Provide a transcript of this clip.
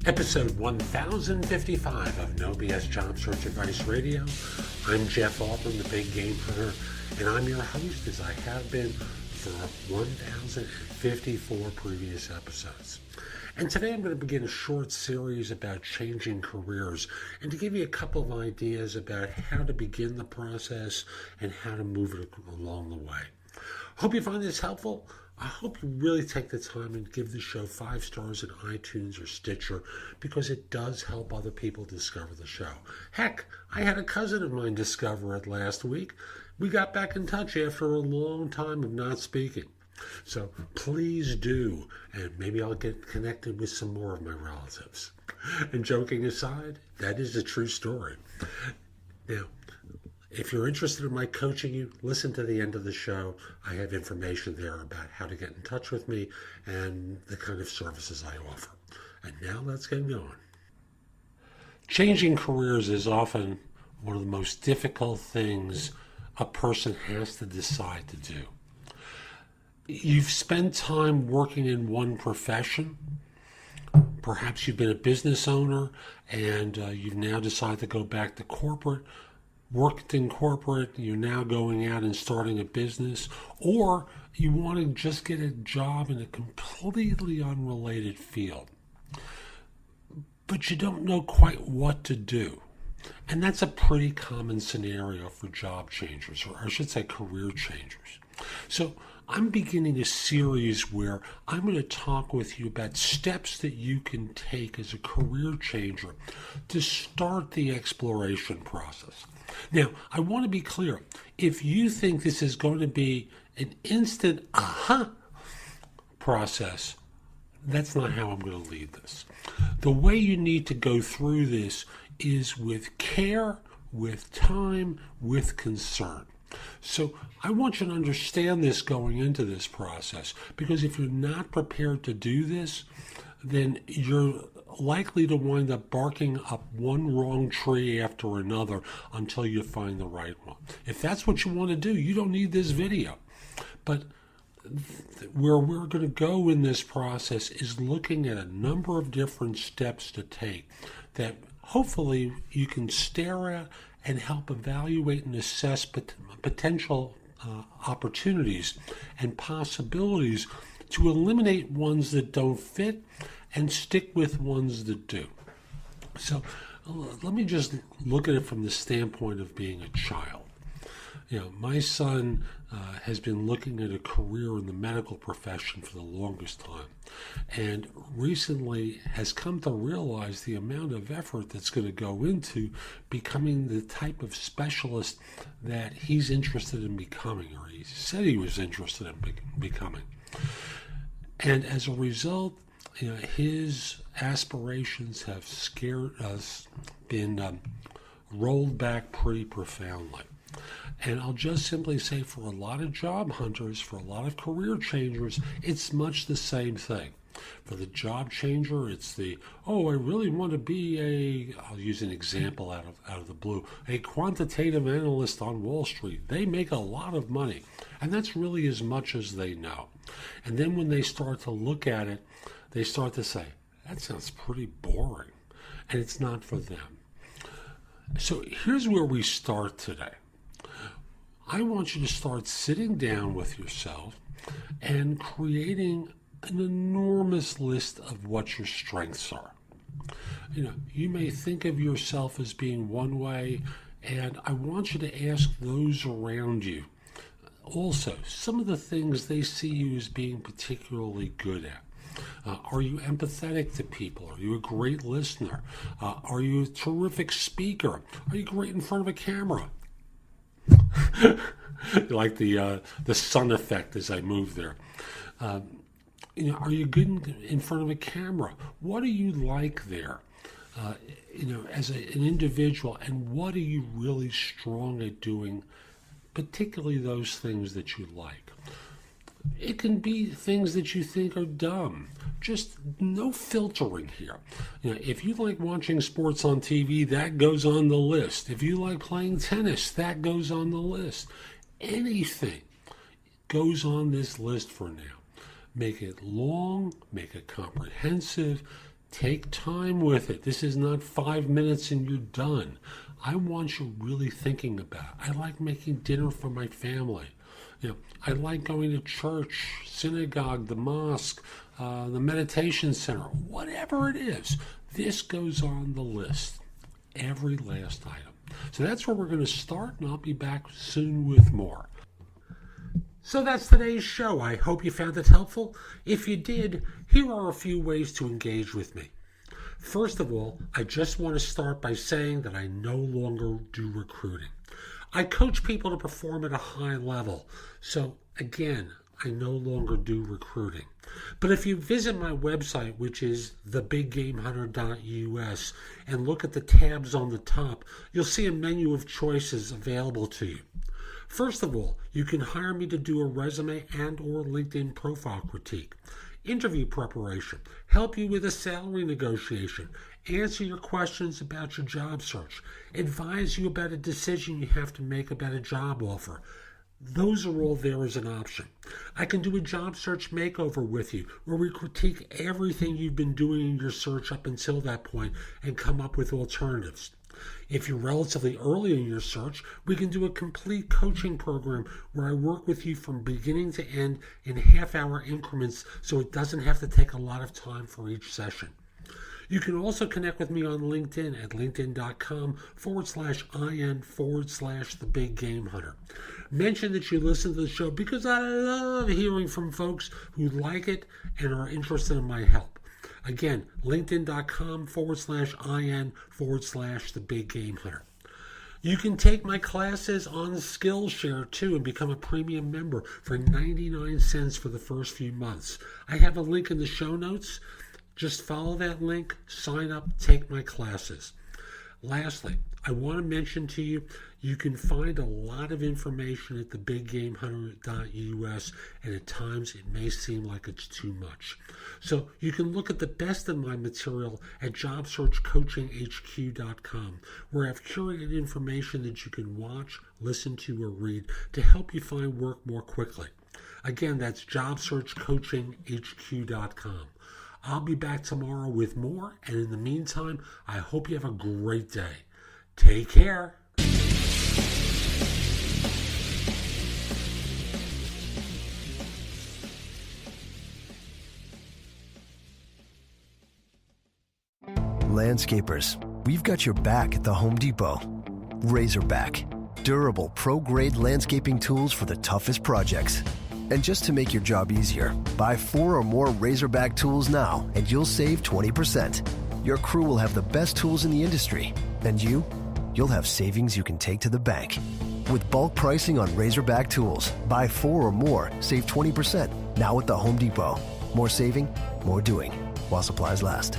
Episode 1055 of No BS Job Search Advice Radio. I'm Jeff Altman, the Big Game Hunter, and I'm your host as I have been for 1054 previous episodes. And today I'm going to begin a short series about changing careers and to give you a couple of ideas about how to begin the process and how to move it along the way. Hope you find this helpful. I hope you really take the time and give the show 5 stars in iTunes or Stitcher because it does help other people discover the show. Heck, I had a cousin of mine discover it last week. We got back in touch after a long time of not speaking. So please do, and maybe I'll get connected with some more of my relatives. And joking aside, that is a true story. Now, if you're interested in my coaching you, listen to the end of the show. I have information there about how to get in touch with me and the kind of services I offer. And now let's get going. Changing careers is often one of the most difficult things a person has to decide to do. You've spent time working in one profession. Perhaps you've been a business owner and you've now decided to go back to corporate. Worked in corporate, you're now going out and starting a business, or you want to just get a job in a completely unrelated field, but you don't know quite what to do. And that's a pretty common scenario for job changers, or I should say career changers. So I'm beginning a series where I'm going to talk with you about steps that you can take as a career changer to start the exploration process. Now, I want to be clear. If you think this is going to be an instant aha process, that's not how I'm going to lead this. The way you need to go through this is with care, with time, with concern. So I want you to understand this going into this process, because if you're not prepared to do this, then you're likely to wind up barking up one wrong tree after another until you find the right one. If that's what you want to do, you don't need this video. But where we're going to go in this process is looking at a number of different steps to take that hopefully you can stare at and help evaluate and assess potential opportunities and possibilities to eliminate ones that don't fit and stick with ones that do. So let me just look at it from the standpoint of being a child. My son has been looking at a career in the medical profession for the longest time, and recently has come to realize the amount of effort that's going to go into becoming the type of specialist that he's interested in becoming, or he said he was interested in becoming. And as a result, his aspirations have been rolled back pretty profoundly. And I'll just simply say, for a lot of job hunters, for a lot of career changers, it's much the same thing. For the job changer, it's I really want to be I'll use an example out of the blue, a quantitative analyst on Wall Street. They make a lot of money, and that's really as much as they know. And then when they start to look at it, they start to say, that sounds pretty boring, and it's not for them. So here's where we start today. I want you to start sitting down with yourself and creating an enormous list of what your strengths are. You may think of yourself as being one way, and I want you to ask those around you also some of the things they see you as being particularly good at. Are you empathetic to people? Are you a great listener? Are you a terrific speaker? Are you great in front of a camera? Like the sun effect as I move there. Are you good in front of a camera? What are you like there? As an individual, and what are you really strong at doing, particularly those things that you like? It can be things that you think are dumb. Just no filtering here. If you like watching sports on TV, that goes on the list. If you like playing tennis, that goes on the list. Anything goes on this list for now. Make it long, make it comprehensive, Take time with it. This is not 5 minutes and you're done. I want you really thinking about it. I like making dinner for my family. I like going to church, synagogue, the mosque, the meditation center, whatever it is. This goes on the list, every last item. So that's where we're going to start, and I'll be back soon with more. So that's today's show. I hope you found it helpful. If you did, here are a few ways to engage with me. First of all, I just want to start by saying that I no longer do recruiting. I coach people to perform at a high level. So again, I no longer do recruiting. But if you visit my website, which is thebiggamehunter.us, and look at the tabs on the top, you'll see a menu of choices available to you. First of all, you can hire me to do a resume and or LinkedIn profile critique, interview preparation, help you with a salary negotiation, answer your questions about your job search, advise you about a decision you have to make about a job offer. Those are all there as an option. I can do a job search makeover with you where we critique everything you've been doing in your search up until that point and come up with alternatives. If you're relatively early in your search, we can do a complete coaching program where I work with you from beginning to end in half-hour increments so it doesn't have to take a lot of time for each session. You can also connect with me on LinkedIn at linkedin.com/IN/TheBigGameHunter. Mention that you listen to the show because I love hearing from folks who like it and are interested in my help. Again, linkedin.com/IN/TheBigGameHunter. You can take my classes on Skillshare too and become a premium member for 99 cents for the first few months. I have a link in the show notes. Just follow that link, sign up, take my classes. Lastly, I want to mention to you, you can find a lot of information at thebiggamehunter.us, and at times it may seem like it's too much. So you can look at the best of my material at jobsearchcoachinghq.com, where I've curated information that you can watch, listen to, or read to help you find work more quickly. Again, that's jobsearchcoachinghq.com. I'll be back tomorrow with more, and in the meantime, I hope you have a great day. Take care. Landscapers, we've got your back at the Home Depot. Razorback, durable pro-grade landscaping tools for the toughest projects. And just to make your job easier, buy 4 or more Razorback tools now and you'll save 20%. Your crew will have the best tools in the industry. And you'll have savings you can take to the bank. With bulk pricing on Razorback tools, buy 4 or more, save 20%. Now at the Home Depot. More saving, more doing, while supplies last.